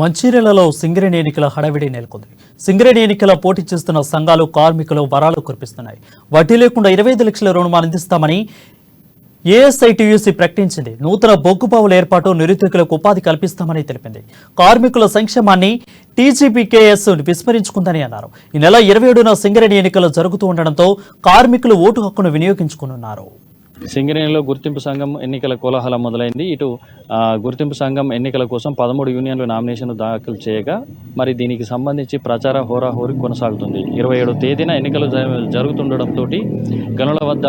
మంచిర్యాలలో సింగరేణి ఎన్నికల హడావిడి నెలకొంది. సింగరేణి ఎన్నికల పోటీ చేస్తున్న సంఘాలు కార్మికులు వరాలు కురిపిస్తున్నాయి. వడ్డీ లేకుండా 25 లక్షల రుణమాలు అందిస్తామని ఏఎస్ఐటీయూసీ ప్రకటించింది. నూతన బొగ్గుబావుల ఏర్పాటు, నిరుద్యోగులకు ఉపాధి కల్పిస్తామని తెలిపింది. కార్మికుల సంక్షేమాన్ని టీజీపీకేఎస్ విస్మరించుకుందని అన్నారు. ఈ నెల 27న సింగరేణి ఎన్నికలు జరుగుతూ ఉండడంతో కార్మికులు ఓటు హక్కును వినియోగించుకున్నారు. సింగరేణిలో గుర్తింపు సంఘం ఎన్నికల కోలాహలం మొదలైంది. ఇటు గుర్తింపు సంఘం ఎన్నికల కోసం 13 యూనియన్లు నామినేషన్లు దాఖలు చేయగా మరి దీనికి సంబంధించి ప్రచార హోరాహోరీ కొనసాగుతుంది. 27వ తేదీన ఎన్నికలు జరుగుతుండడంతో గనుల వద్ద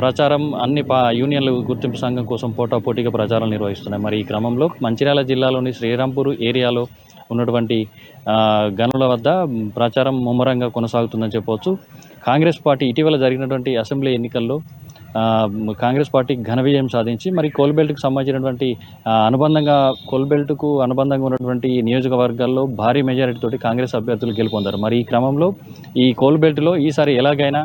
ప్రచారం అన్ని యూనియన్లు గుర్తింపు సంఘం కోసం పోటాపోటీగా ప్రచారం నిర్వహిస్తున్నాయి. మరి ఈ క్రమంలో మంచిర్యాల జిల్లాలోని శ్రీరాంపూర్ ఏరియాలో ఉన్నటువంటి గనుల వద్ద ప్రచారం ముమ్మరంగా కొనసాగుతుందని చెప్పవచ్చు. కాంగ్రెస్ పార్టీ ఇటీవల జరిగినటువంటి అసెంబ్లీ ఎన్నికల్లో కాంగ్రెస్ పార్టీ ఘన విజయం సాధించి మరి కోల్బెల్ట్కు సంబంధించినటువంటి కోల్బెల్ట్కు అనుబంధంగా ఉన్నటువంటి నియోజకవర్గాల్లో భారీ మెజారిటీ తోటి కాంగ్రెస్ అభ్యర్థులు గెలుపొందారు. మరి ఈ క్రమంలో ఈ కోల్బెల్ట్లో ఈసారి ఎలాగైనా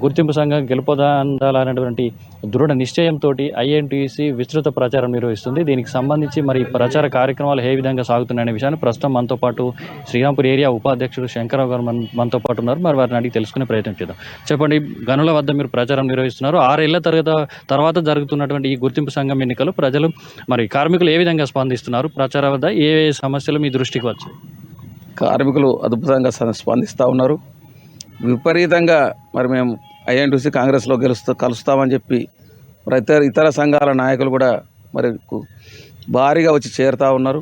గుర్తింపు సంఘం గెలుపొందాలనేటువంటి దృఢ నిశ్చయంతో ఐఎన్టీసీ విస్తృత ప్రచారం నిర్వహిస్తుంది. దీనికి సంబంధించి మరి ప్రచార కార్యక్రమాలు ఏ విధంగా సాగుతున్నాయనే విషయాన్ని ప్రస్తుతం మనతో పాటు శ్రీరాంపూర్ ఏరియా ఉపాధ్యక్షుడు శంకరరావు గారు మనతో పాటు ఉన్నారు. మరి వారిని అడిగి తెలుసుకునే ప్రయత్నం చేద్దాం. చెప్పండి, గనుల వద్ద మీరు ప్రచారం నిర్వహిస్తున్నారు. 6 ఏళ్ల తర్వాత జరుగుతున్నటువంటి ఈ గుర్తింపు సంఘం ఎన్నికలు ప్రజలు మరి కార్మికులు ఏ విధంగా స్పందిస్తున్నారు? ప్రచారం వద్ద ఏ సమస్యలు మీ దృష్టికి వచ్చాయి? కార్మికులు అద్భుతంగా స్పందిస్తూ ఉన్నారు. విపరీతంగా మరి మేము ఐఎన్టీసీ కాంగ్రెస్లో కలుస్తామని చెప్పి ఇతర సంఘాల నాయకులు కూడా మరి భారీగా వచ్చి చేరుతూ ఉన్నారు.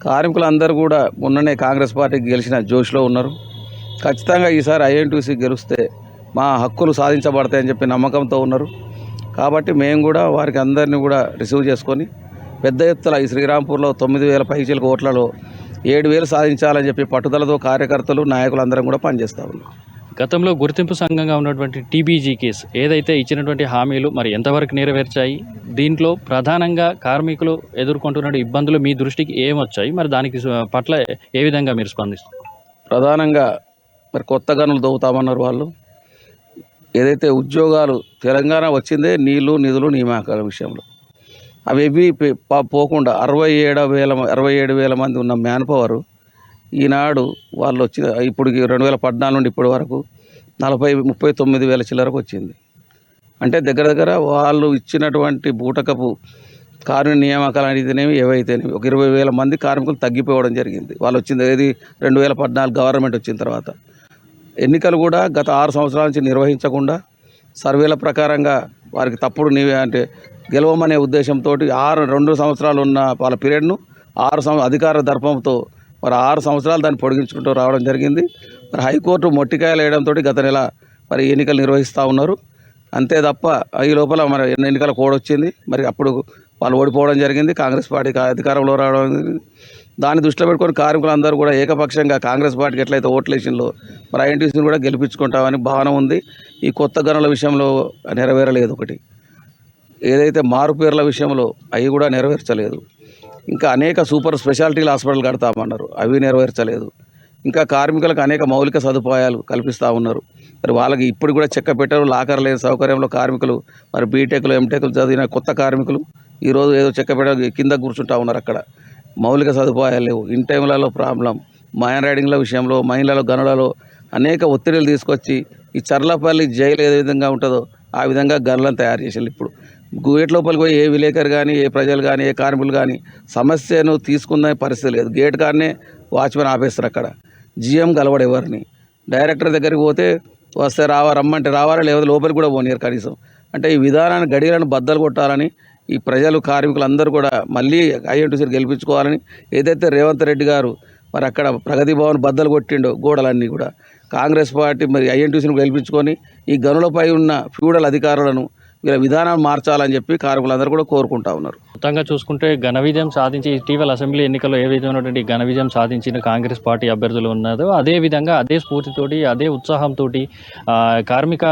కార్మికులందరూ కూడా మొన్ననే కాంగ్రెస్ పార్టీకి గెలిచిన జోష్లో ఉన్నారు. ఖచ్చితంగా ఈసారి ఐఎన్టీసీ గెలిస్తే మా హక్కులు సాధించబడతాయని చెప్పి నమ్మకంతో ఉన్నారు. కాబట్టి మేము కూడా వారికి అందరినీ కూడా రిసీవ్ చేసుకొని పెద్ద ఎత్తున ఈ శ్రీరాంపూర్లో 9,000 పైచీలకు ఓట్లలో 7,000 సాధించాలని చెప్పి పట్టుదలతో కార్యకర్తలు నాయకులు అందరం కూడా పనిచేస్తూ ఉన్నాం. గతంలో గుర్తింపు సంఘంగా ఉన్నటువంటి టీబీజీ కేసు ఏదైతే ఇచ్చినటువంటి హామీలు మరి ఎంతవరకు నెరవేర్చాయి? దీంట్లో ప్రధానంగా కార్మికులు ఎదుర్కొంటున్న ఇబ్బందులు మీ దృష్టికి ఏమొచ్చాయి? మరి దానికి పట్ల ఏ విధంగా మీరు స్పందిస్తారు? ప్రధానంగా మరి కొత్త గనులు దవ్వుతామన్నారు వాళ్ళు. ఏదైతే ఉద్యోగాలు తెలంగాణ వచ్చిందే నీళ్లు నిధులు నియామకాల విషయంలో అవి పోకుండా 67,000 మంది ఉన్న మ్యాన్ పవర్ ఈనాడు వాళ్ళు వచ్చిన ఇప్పుడు 2014 నుండి ఇప్పటి వరకు 39,000 చిల్లరకు వచ్చింది. అంటే దగ్గర వాళ్ళు ఇచ్చినటువంటి బూటకపు కార్మిక నియామకాలు అయితేనేమి ఏవైతేనేమి ఒక 20,000 మంది కార్మికులు తగ్గిపోవడం జరిగింది. వాళ్ళు వచ్చింది ఏది 2014 గవర్నమెంట్ వచ్చిన తర్వాత. ఎన్నికలు కూడా గత 6 సంవత్సరాల నుంచి నిర్వహించకుండా సర్వేల ప్రకారంగా వారికి తప్పుడు అంటే గెలవమనే ఉద్దేశంతో 2 సంవత్సరాలు ఉన్న వాళ్ళ పీరియడ్ను 6 అధికార దర్పంతో మరి 6 సంవత్సరాలు దాన్ని పొడిగించుకుంటూ రావడం జరిగింది. మరి హైకోర్టు మొట్టికాయలు వేయడంతో గత నెల మరి ఎన్నికలు నిర్వహిస్తూ ఉన్నారు. అంతే తప్ప ఈ లోపల మరి ఎన్నికల కోడ్ వచ్చింది. మరి అప్పుడు వాళ్ళు ఓడిపోవడం జరిగింది. కాంగ్రెస్ పార్టీకి అధికారంలో రావడం జరిగింది. దాన్ని దృష్టిలో పెట్టుకొని కార్మికులందరూ కూడా ఏకపక్షంగా కాంగ్రెస్ పార్టీకి ఎట్లయితే ఓట్లేషన్లో మరి ఐఎన్టీసీని కూడా గెలిపించుకుంటామని భావన ఉంది. ఈ కొత్త గనుల విషయంలో నెరవేరలేదు. ఒకటి ఏదైతే మారుపేర్ల విషయంలో అవి కూడా నెరవేర్చలేదు. ఇంకా అనేక సూపర్ స్పెషాలిటీల హాస్పిటల్ కడతామన్నారు, అవి నెరవేర్చలేదు. ఇంకా కార్మికులకు అనేక మౌలిక సదుపాయాలు కల్పిస్తూ ఉన్నారు. మరి వాళ్ళకి ఇప్పుడు కూడా చెక్క పెట్టరు, లాకర్ లేని సౌకర్యంలో కార్మికులు మరి బీటెక్లు ఎంటెక్లు చదివిన కొత్త కార్మికులు ఈరోజు ఏదో చెక్క పెట్ట కింద కూర్చుంటూ ఉన్నారు. అక్కడ మౌలిక సదుపాయాలు లేవు. ఇన్ టైంలలో ప్రాబ్లం, మైన్ రైడింగ్ల విషయంలో, మైన్లలో గనులలో అనేక ఒత్తిడిలు తీసుకొచ్చి ఈ చర్లపల్లి జైలు ఏ విధంగా ఉంటుందో ఆ విధంగా గనులను తయారు చేసేది. ఇప్పుడు గేట్ లోపలికి పోయి ఏ విలేకరు కానీ, ఏ ప్రజలు కానీ, ఏ కార్మికులు కానీ సమస్యను తీసుకునే పరిస్థితి లేదు. గేట్ కాడనే వాచ్మెన్ ఆపేస్తారు. అక్కడ జిఎం కలవడు ఎవరిని. డైరెక్టర్ దగ్గరికి పోతే వస్తే రమ్మంటే రావాలా, లేకపోతే లోపలికి కూడా పోనీరు కనీసం. అంటే ఈ విధానాన్ని గడియలను బద్దలు కొట్టాలని ఈ ప్రజలు కార్మికులందరూ కూడా మళ్ళీ ఐఎన్టీసీని గెలిపించుకోవాలని ఏదైతే రేవంత్ రెడ్డి గారు మరి అక్కడ ప్రగతి భవన్ బద్దలు కొట్టిండో గోడలన్నీ కూడా కాంగ్రెస్ పార్టీ మరి ఐఎన్టీసీని గెలిపించుకొని ఈ గనులపై ఉన్న ఫ్యూడల్ అధికారులను వీళ్ళ విధానాన్ని మార్చాలని చెప్పి కార్మికులందరూ కూడా కోరుకుంటా ఉన్నారు. మొత్తంగా చూసుకుంటే ఘన విజయం సాధించి ఇటీవల అసెంబ్లీ ఎన్నికల్లో ఏ విధమైనటువంటి ఘన విజయం సాధించిన కాంగ్రెస్ పార్టీ అభ్యర్థులు ఉన్నారో అదే విధంగా అదే స్ఫూర్తితోటి అదే ఉత్సాహంతో కార్మిక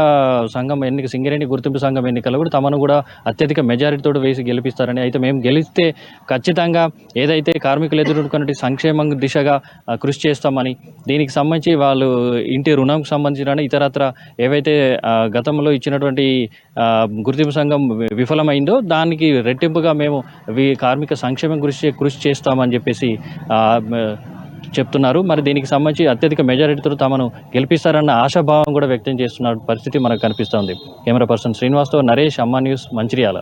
సంఘం సింగరేణి గుర్తింపు సంఘం ఎన్నికల్లో కూడా తమను కూడా అత్యధిక మెజారిటీతో వేసి గెలిపిస్తారని, అయితే మేము గెలిస్తే ఖచ్చితంగా ఏదైతే కార్మికులు ఎదుర్కొన్నటువంటి సంక్షేమం దిశగా కృషి చేస్తామని, దీనికి సంబంధించి వాళ్ళు ఇంటి రుణంకు సంబంధించిన ఇతరత్ర ఏవైతే గతంలో ఇచ్చినటువంటి గుర్తింపు సంఘం విఫలమైందో దానికి రెట్టింపుగా మేము మేము కార్మిక సంక్షేమం కృషి చేస్తామని చెప్పేసి చెప్తున్నారు. మరి దీనికి సంబంధించి అత్యధిక మెజారిటీతో తమను గెలిపిస్తారన్న ఆశాభావం కూడా వ్యక్తం చేస్తున్న పరిస్థితి మనకు కనిపిస్తోంది. కెమెరా పర్సన్ శ్రీనివాస్తో నరేష్, అమ్మా న్యూస్, మంచిర్యాల.